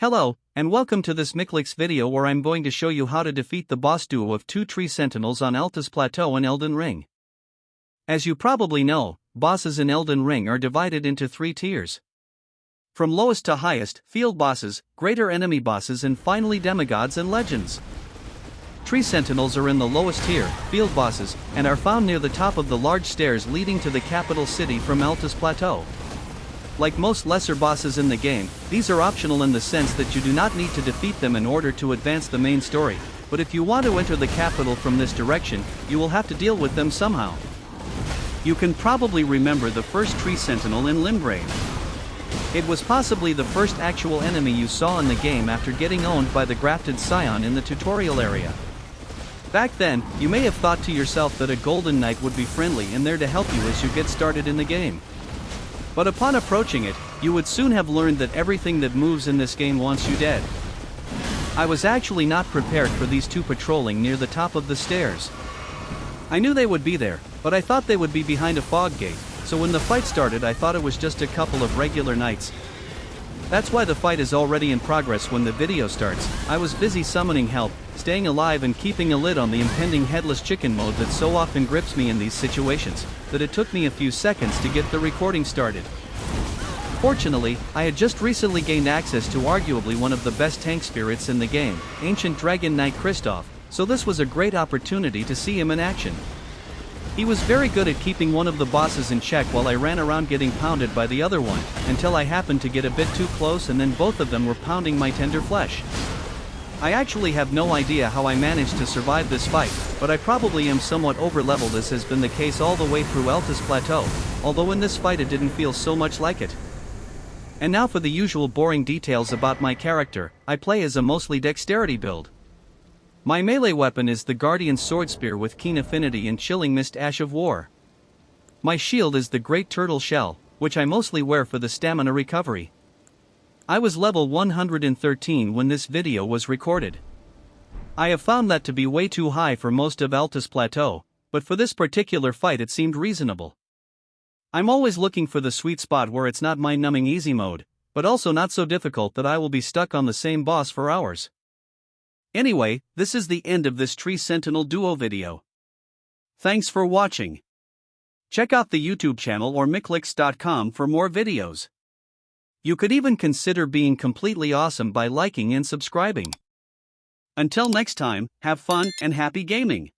Hello, and welcome to this Michlix video where I'm going to show you how to defeat the boss duo of two tree sentinels on Altus Plateau in Elden Ring. As you probably know, bosses in Elden Ring are divided into three tiers. From lowest to highest, field bosses, greater enemy bosses, and finally demigods and legends. Tree sentinels are in the lowest tier, field bosses, and are found near the top of the large stairs leading to the capital city from Altus Plateau. Like most lesser bosses in the game, these are optional in the sense that you do not need to defeat them in order to advance the main story, but if you want to enter the capital from this direction, you will have to deal with them somehow. You can probably remember the first tree sentinel in Limgrave. It was possibly the first actual enemy you saw in the game after getting owned by the grafted scion in the tutorial area. Back then, you may have thought to yourself that a golden knight would be friendly and there to help you as you get started in the game. But upon approaching it, you would soon have learned that everything that moves in this game wants you dead. I was actually not prepared for these two patrolling near the top of the stairs. I knew they would be there, but I thought they would be behind a fog gate, so when the fight started I thought it was just a couple of regular knights. That's why the fight is already in progress when the video starts. I was busy summoning help, staying alive and keeping a lid on the impending headless chicken mode that so often grips me in these situations, that it took me a few seconds to get the recording started. Fortunately, I had just recently gained access to arguably one of the best tank spirits in the game, Ancient Dragon Knight Kristoff, so this was a great opportunity to see him in action. He was very good at keeping one of the bosses in check while I ran around getting pounded by the other one, until I happened to get a bit too close and then both of them were pounding my tender flesh. I actually have no idea how I managed to survive this fight, but I probably am somewhat over-leveled as has been the case all the way through Altus Plateau, although in this fight it didn't feel so much like it. And now for the usual boring details about my character. I play as a mostly dexterity build. My melee weapon is the Guardian Swordspear with keen affinity and chilling mist Ash of War. My shield is the Great Turtle Shell, which I mostly wear for the stamina recovery. I was level 113 when this video was recorded. I have found that to be way too high for most of Altus Plateau, but for this particular fight it seemed reasonable. I'm always looking for the sweet spot where it's not mind-numbing easy mode, but also not so difficult that I will be stuck on the same boss for hours. Anyway, this is the end of this Tree Sentinel duo video. Thanks for watching. Check out the YouTube channel or michlix.com for more videos. You could even consider being completely awesome by liking and subscribing. Until next time, have fun and happy gaming!